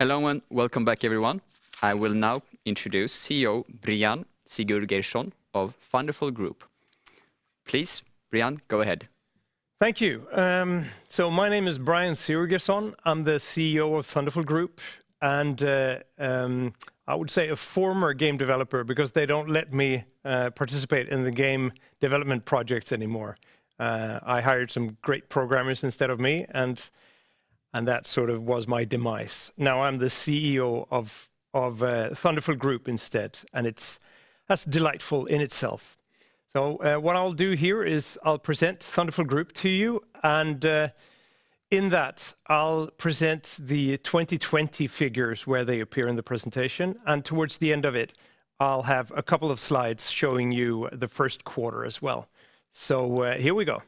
Hello and welcome back, everyone. I will now introduce CEO Brjann Sigurgeirsson of Thunderful Group. Please, Brjann, go ahead. Thank you. So my name is Brjann Sigurgeirsson. I'm the CEO of Thunderful Group, and I would say a former game developer because they don't let me participate in the game development projects anymore. I hired some great programmers instead of me, and that sort of was my demise. Now I'm the CEO of Thunderful Group instead, and that's delightful in itself. So what I'll do here is I'll present Thunderful Group to you, and in that I'll present the 2020 figures where they appear in the presentation, and towards the end of it I'll have a couple of slides showing you the first quarter as well. So here we go.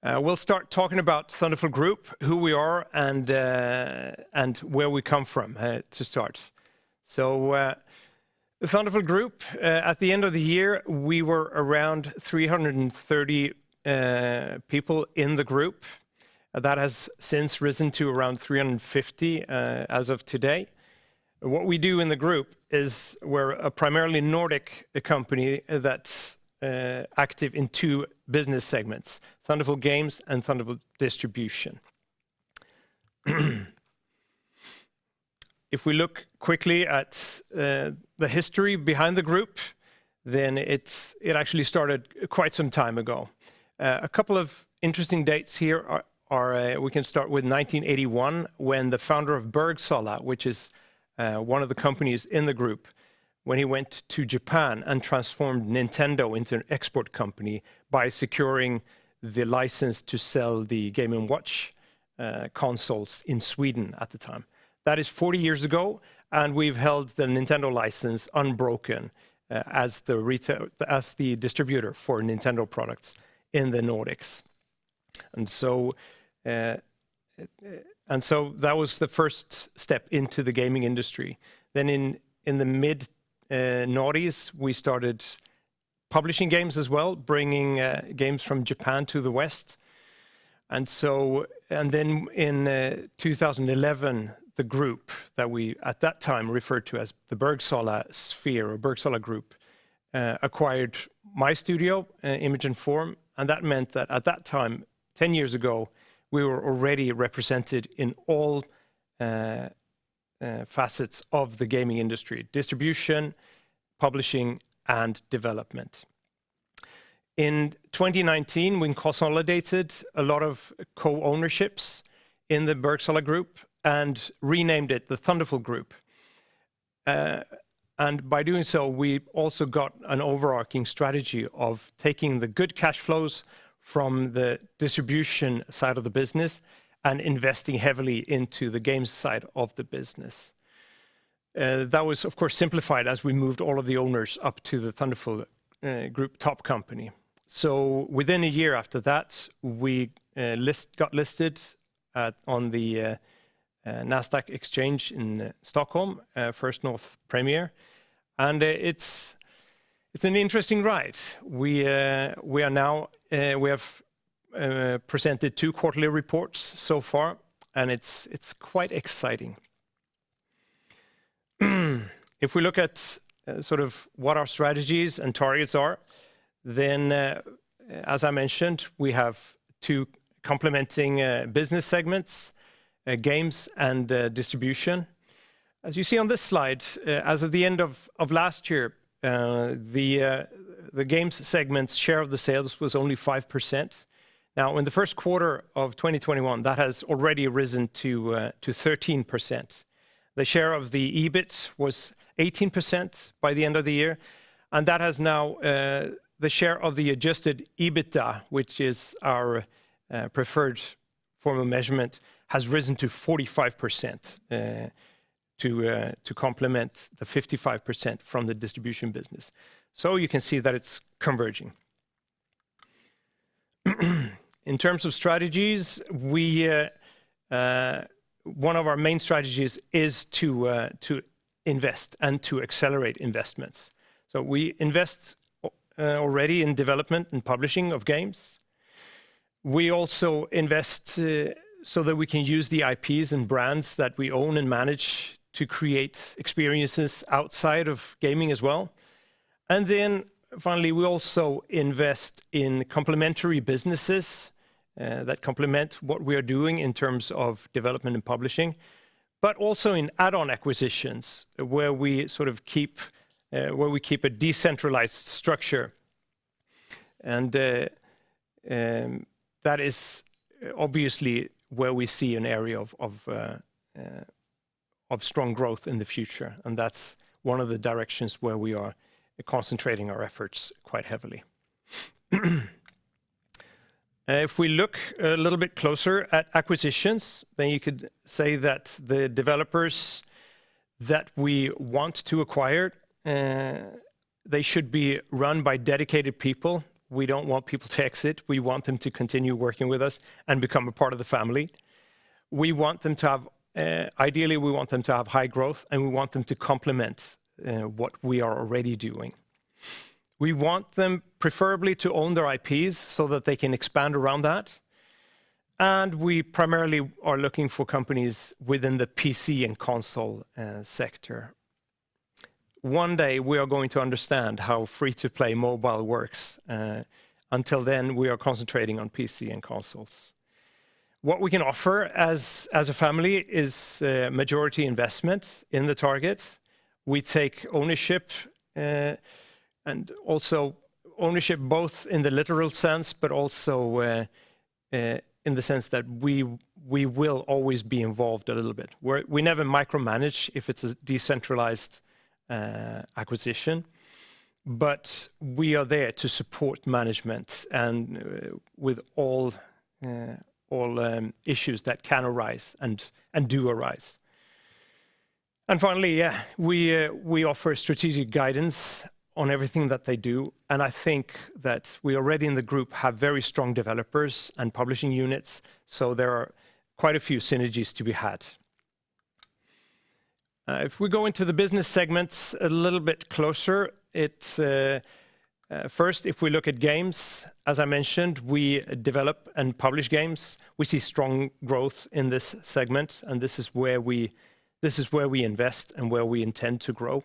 We'll start talking about Thunderful Group, who we are, and where we come from to start. So Thunderful Group, at the end of the year, we were around 330 people in the group. That has since risen to around 350 as of today. What we do in the group is we're a primarily Nordic company that's active in two business segments, Thunderful Games and Thunderful Distribution. If we look quickly at the history behind the group, then it actually started quite some time ago. A couple of interesting dates here are we can start with 1981, when the founder of Bergsala, which is one of the companies in the group, when he went to Japan and transformed Nintendo into an export company by securing the license to sell the Game & Watch consoles in Sweden at the time. That is 40 years ago, and we've held the Nintendo license unbroken as the distributor for Nintendo products in the Nordics. And so that was the first step into the gaming industry. Then in the mid noughties, we started publishing games as well, bringing games from Japan to the West. And then in 2011, the group that we at that time referred to as the Bergsala sphere or Bergsala Group acquired my studio, Image and Form, and that meant that at that time, 10 years ago, we were already represented in all facets of the gaming industry: distribution, publishing, and development. In 2019, we consolidated a lot of co-ownerships in the Bergsala Group and renamed it the Thunderful Group. And by doing so, we also got an overarching strategy of taking the good cash flows from the distribution side of the business and investing heavily into the games side of the business. That was, of course, simplified as we moved all of the owners up to the Thunderful Group top company. So within a year after that, we got listed on the Nasdaq exchange in Stockholm, First North Premier, and it's an interesting ride. We have presented 2 quarterly reports so far, and it's quite exciting. If we look at sort of what our strategies and targets are, then as I mentioned, we have 2 complementing business segments, games and distribution. As you see on this slide, as of the end of last year, the games segment's share of the sales was only 5%. Now, in the first quarter of 2021, that has already risen to 13%. The share of the EBIT was 18% by the end of the year, and that has now the share of the adjusted EBITDA, which is our preferred form of measurement, has risen to 45% to complement the 55% from the distribution business. So you can see that it's converging. In terms of strategies, one of our main strategies is to invest and to accelerate investments. So we invest already in development and publishing of games. We also invest so that we can use the IPs and brands that we own and manage to create experiences outside of gaming as well. And then finally, we also invest in complementary businesses that complement what we are doing in terms of development and publishing, but also in add-on acquisitions where we sort of keep a decentralized structure. And that is obviously where we see an area of strong growth in the future, and that's one of the directions where we are concentrating our efforts quite heavily. If we look a little bit closer at acquisitions, then you could say that the developers that we want to acquire, they should be run by dedicated people. We don't want people to exit. We want them to continue working with us and become a part of the family. We want them to have, ideally, we want them to have high growth, and we want them to complement what we are already doing. We want them preferably to own their IPs so that they can expand around that. And we primarily are looking for companies within the PC and console sector. One day we are going to understand how free-to-play mobile works. Until then, we are concentrating on PC and consoles. What we can offer as a family is majority investment in the target. We take ownership and also ownership both in the literal sense, but also in the sense that we will always be involved a little bit. We never micromanage if it's a decentralized acquisition, but we are there to support management and with all issues that can arise and do arise. And finally, we offer strategic guidance on everything that they do, and I think that we already in the group have very strong developers and publishing units, so there are quite a few synergies to be had. If we go into the business segments a little bit closer, it's first, if we look at games, as I mentioned, we develop and publish games. We see strong growth in this segment, and this is where we invest and where we intend to grow.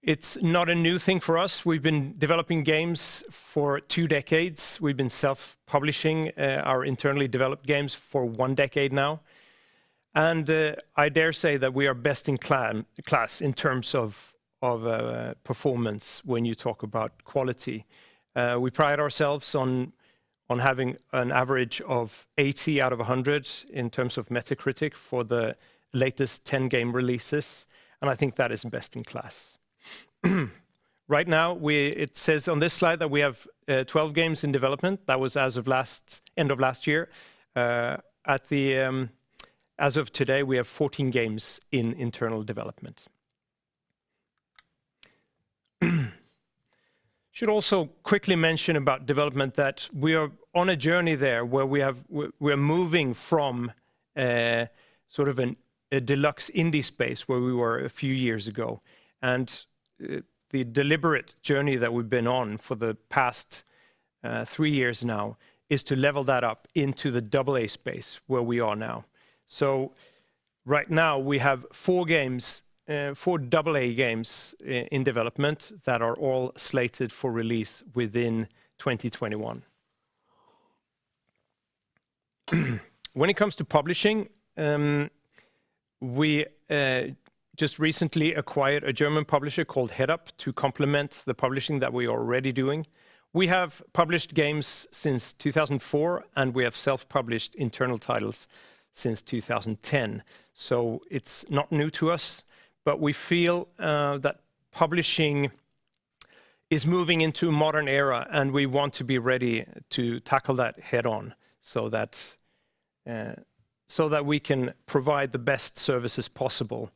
It's not a new thing for us. We've been developing games for 2 decades. We've been self-publishing our internally developed games for 1 decade now. And I dare say that we are best in class in terms of performance when you talk about quality. We pride ourselves on having an average of 80 out of 100 in terms of Metacritic for the latest 10 game releases, and I think that is best in class. Right now, it says on this slide that we have 12 games in development. That was as of end of last year. As of today, we have 14 games in internal development. Should also quickly mention about development that we are on a journey there where we're moving from sort of a deluxe indie space where we were a few years ago, and the deliberate journey that we've been on for the past 3 years now is to level that up into the AA space where we are now. So right now we have 4 games, 4 AA games in development that are all slated for release within 2021. When it comes to publishing, we just recently acquired a German publisher called Headup to complement the publishing that we are already doing. We have published games since 2004, and we have self-published internal titles since 2010. So it's not new to us, but we feel that publishing is moving into a modern era, and we want to be ready to tackle that head on so that we can provide the best services possible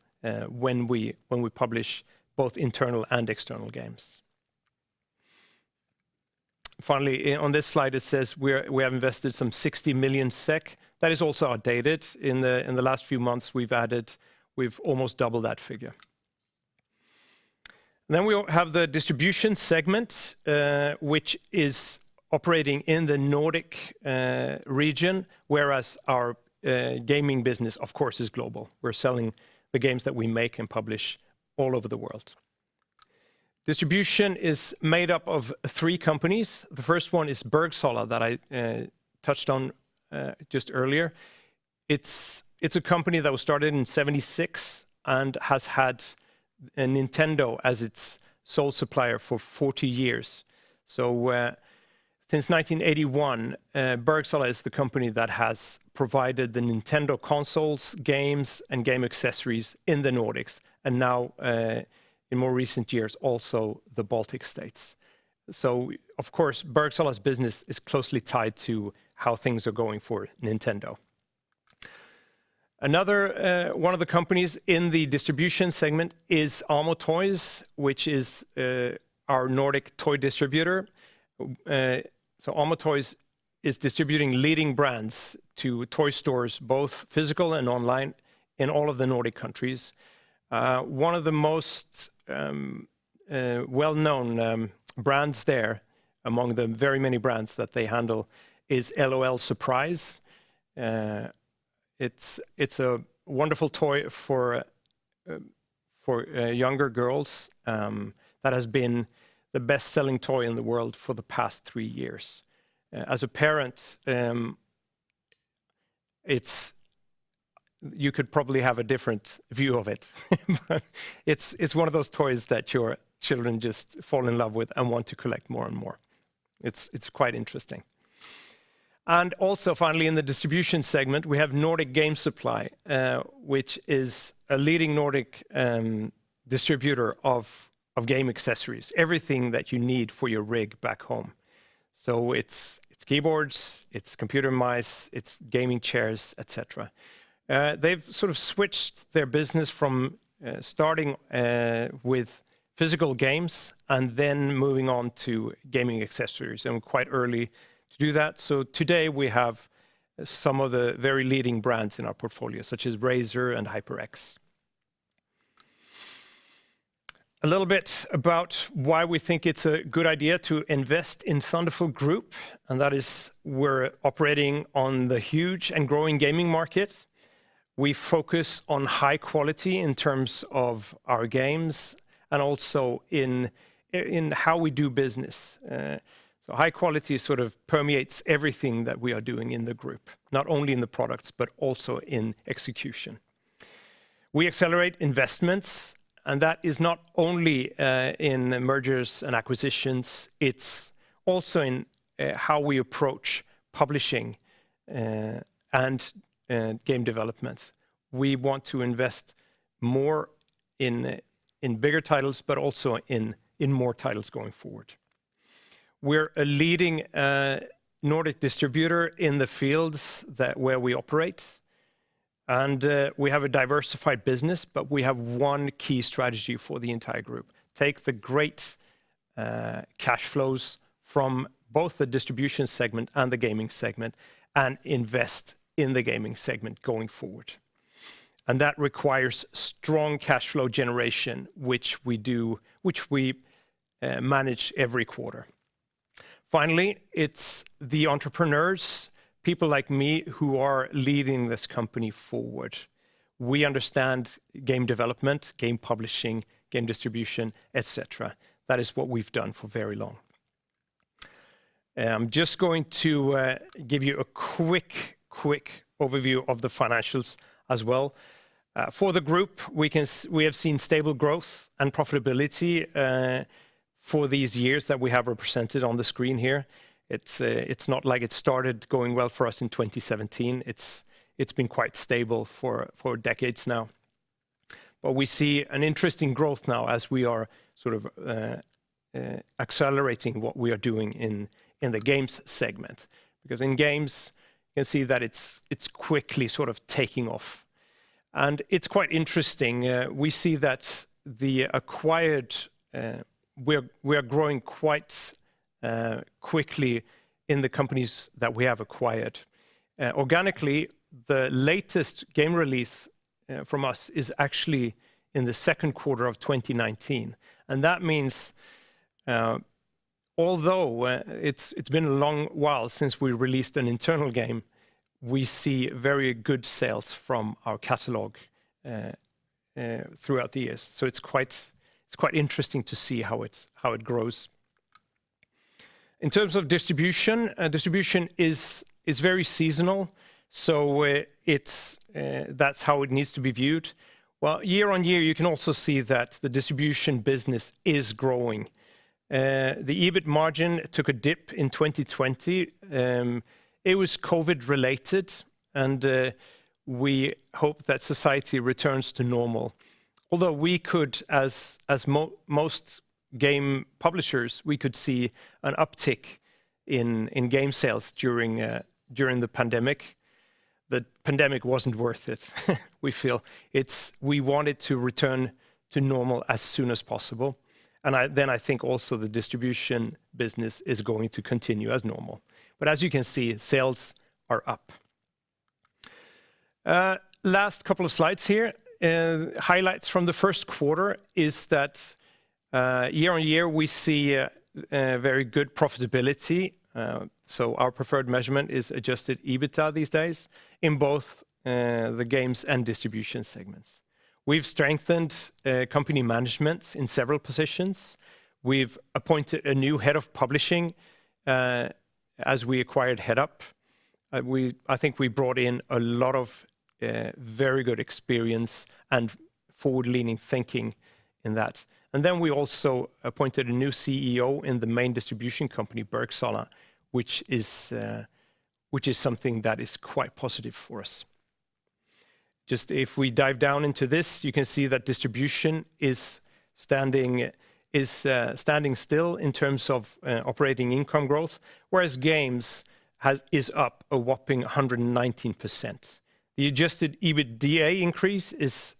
when we publish both internal and external games. Finally, on this slide, it says we have invested some 60 million SEK. That is also outdated. In the last few months, we've almost doubled that figure. And then we have the distribution segment, which is operating in the Nordic region, whereas our gaming business, of course, is global. We're selling the games that we make and publish all over the world. Distribution is made up of 3 companies. The first one is Bergsala that I touched on just earlier. It's a company that was started in '76 and has had Nintendo as its sole supplier for 40 years. So since 1981, Bergsala is the company that has provided the Nintendo consoles, games, and game accessories in the Nordics, and now in more recent years, also the Baltic states. So, of course, Bergsala's business is closely tied to how things are going for Nintendo. Another one of the companies in the distribution segment is Amo Toys, which is our Nordic toy distributor. So Amo Toys is distributing leading brands to toy stores, both physical and online, in all of the Nordic countries. One of the most well-known brands there, among the very many brands that they handle, is LOL Surprise. It's a wonderful toy for younger girls that has been the best-selling toy in the world for the past 3 years. As a parent, you could probably have a different view of it. But it's one of those toys that your children just fall in love with and want to collect more and more. It's quite interesting. And also, finally, in the distribution segment, we have Nordic Game Supply, which is a leading Nordic distributor of game accessories, everything that you need for your rig back home. So it's keyboards, it's computer mice, it's gaming chairs, etc. They've sort of switched their business from starting with physical games and then moving on to gaming accessories, and we're quite early to do that. So today we have some of the very leading brands in our portfolio, such as Razer and HyperX. A little bit about why we think it's a good idea to invest in Thunderful Group, and that is we're operating on the huge and growing gaming market. We focus on high quality in terms of our games and also in how we do business. So high quality sort of permeates everything that we are doing in the group, not only in the products, but also in execution. We accelerate investments, and that is not only in mergers and acquisitions, it's also in how we approach publishing and game development. We want to invest more in bigger titles, but also in more titles going forward. We're a leading Nordic distributor in the fields where we operate, and we have a diversified business, but we have one key strategy for the entire group. Take the great cash flows from both the distribution segment and the gaming segment and invest in the gaming segment going forward. And that requires strong cash flow generation, which we manage every quarter. Finally, it's the entrepreneurs, people like me, who are leading this company forward. We understand game development, game publishing, game distribution, etc. That is what we've done for very long. I'm just going to give you a quick overview of the financials as well. For the group, we have seen stable growth and profitability for these years that we have represented on the screen here. It's not like it started going well for us in 2017. It's been quite stable for decades now. But we see an interesting growth now as we are sort of accelerating what we are doing in the games segment. Because in games, you can see that it's quickly sort of taking off. And it's quite interesting. We see that the acquired, we are growing quite quickly in the companies that we have acquired. Organically, the latest game release from us is actually in the second quarter of 2019. And that means although it's been a long while since we released an internal game, we see very good sales from our catalog throughout the years. So it's quite interesting to see how it grows. In terms of distribution, distribution is very seasonal, so that's how it needs to be viewed. Well, year on year, you can also see that the distribution business is growing. The EBIT margin took a dip in 2020. It was COVID related, and we hope that society returns to normal. Although we could, as most game publishers, we could see an uptick in game sales during the pandemic. The pandemic wasn't worth it. We feel we wanted to return to normal as soon as possible, and I think also the distribution business is going to continue as normal. But as you can see, sales are up. Last couple of slides here. Highlights from the first quarter is that year on year we see a very good profitability. So our preferred measurement is adjusted EBITDA these days in both the games and distribution segments. We've strengthened company management in several positions. We've appointed a new head of publishing as we acquired Headup. I think we brought in a lot of very good experience and forward-leaning thinking in that. And then we also appointed a new CEO in the main distribution company, Bergsala, which is something that is quite positive for us. Just if we dive down into this, you can see that distribution is standing still in terms of operating income growth, whereas games is up a whopping 119%. The adjusted EBITDA increase is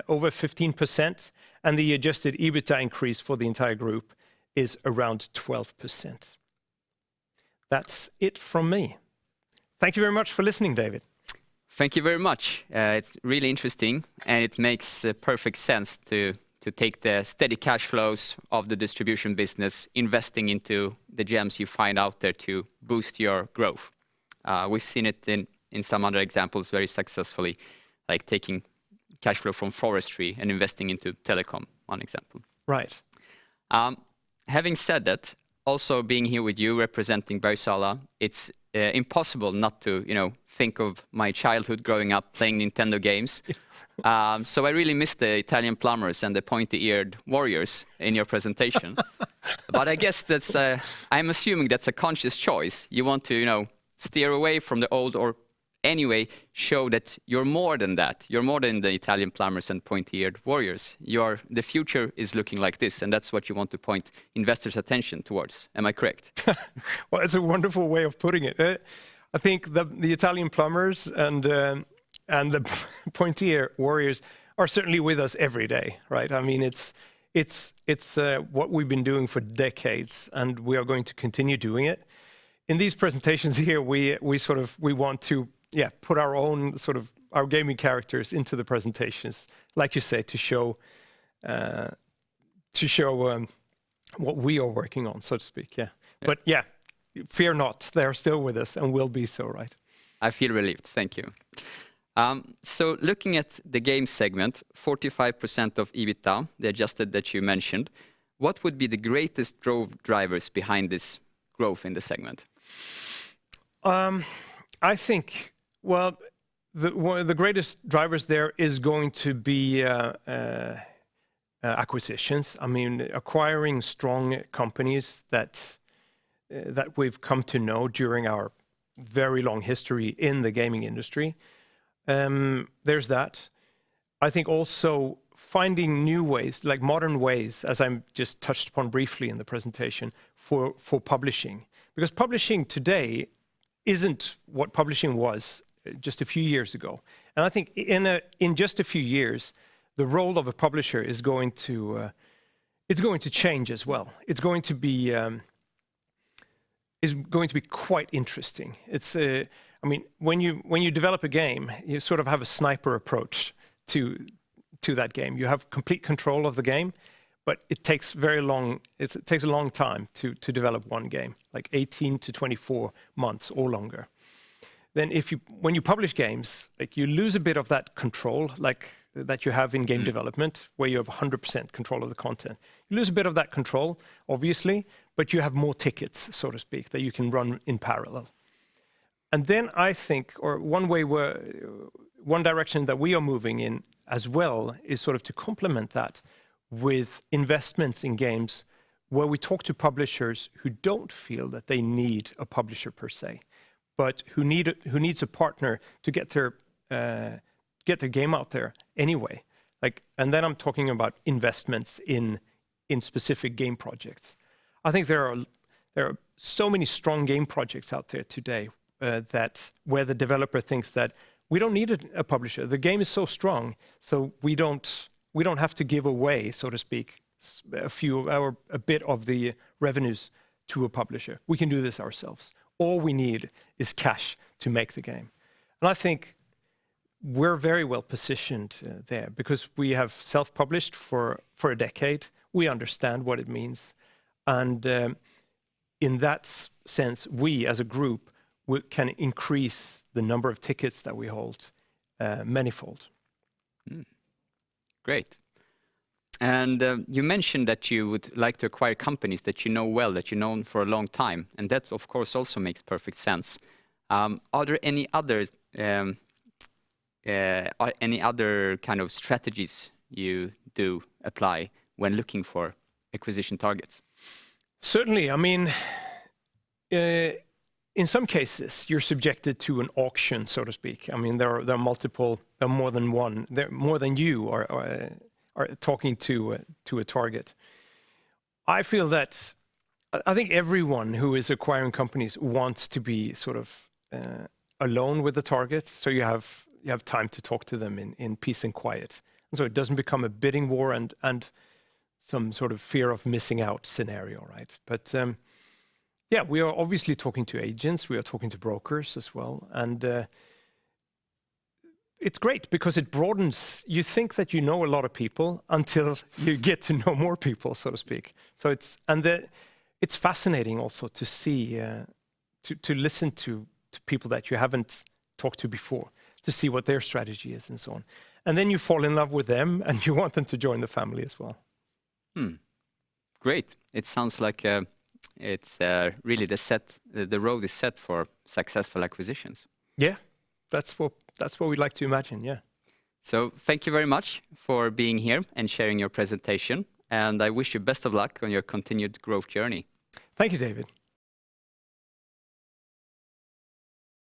over 15%, and the adjusted EBITDA increase for the entire group is around 12%. That's it from me. Thank you very much for listening, David. Thank you very much. It's really interesting, and it makes perfect sense to take the steady cash flows of the distribution business, investing into the gems you find out there to boost your growth. We've seen it in some other examples very successfully, like taking cash flow from forestry and investing into telecom, one example. Right. Having said that, also being here with you representing Bergsala, it's impossible not to, think of my childhood growing up playing Nintendo games. So I really miss the Italian plumbers and the pointy-eared warriors in your presentation. But I guess I'm assuming that's a conscious choice. You want to, steer away from the old, or anyway, show that you're more than that. You're more than the Italian plumbers and pointy-eared warriors. The future is looking like this, and that's what you want to point investors' attention towards. Am I correct? Well, it's a wonderful way of putting it. I think the Italian plumbers and the pointy-eared warriors are certainly with us every day, right? I mean, it's what we've been doing for decades, and we are going to continue doing it. In these presentations here, we want to put our own our gaming characters into the presentations, like you say, to show what we are working on, so to speak. Yeah. But fear not, they are still with us and will be so, right? I feel relieved. Thank you. So looking at the game segment, 45% of EBITDA, the adjusted that you mentioned, what would be the greatest drivers behind this growth in the segment? I think, the greatest drivers there is going to be acquisitions. I mean, acquiring strong companies that we've come to know during our very long history in the gaming industry. There's that. I think also finding new ways, like modern ways, as I just touched upon briefly in the presentation, for publishing. Because publishing today isn't what publishing was just a few years ago. And I think in just a few years, the role of a publisher is going to change as well. It's going to be quite interesting. When you develop a game, you sort of have a sniper approach to that game. You have complete control of the game, but it takes very long. It takes a long time to develop one game, like 18 to 24 months or longer. Then when you publish games, like you lose a bit of that control, like that you have in game development, where you have 100% control of the content. You lose a bit of that control, obviously, but you have more tickets, so to speak, that you can run in parallel. And then I think, or one direction that we are moving in as well is sort of to complement that with investments in games where we talk to publishers who don't feel that they need a publisher per se, but who needs a partner to get their game out there anyway. And then I'm talking about investments in specific game projects. I think there are so many strong game projects out there today where the developer thinks that we don't need a publisher. The game is so strong, so we don't have to give away, so to speak, a bit of the revenues to a publisher. We can do this ourselves. All we need is cash to make the game. And I think we're very well positioned there because we have self-published for a decade. We understand what it means. And in that sense, we as a group can increase the number of tickets that we hold manifold. Great. And you mentioned that you would like to acquire companies that you know well, that you've known for a long time. And that, of course, also makes perfect sense. Are there any others? Any other kind of strategies you do apply when looking for acquisition targets? Certainly. I mean, in some cases, you're subjected to an auction, so to speak. I mean, there are multiple, there are more than one, more than you are talking to a target. I feel that I think everyone who is acquiring companies wants to be sort of alone with the target, so you have time to talk to them in peace and quiet, and so it doesn't become a bidding war and some sort of fear of missing out scenario, right? But yeah, we are obviously talking to agents, we are talking to brokers as well, and it's great because it broadens. You think that you know a lot of people until you get to know more people, so to speak. So it's fascinating also to see, to listen to people that you haven't talked to before, to see what their strategy is and so on. And then you fall in love with them and you want them to join the family as well. Great. It sounds like it's really the road is set for successful acquisitions. Yeah, that's what we'd like to imagine, yeah. So thank you very much for being here and sharing your presentation. And I wish you best of luck on your continued growth journey. Thank you, David.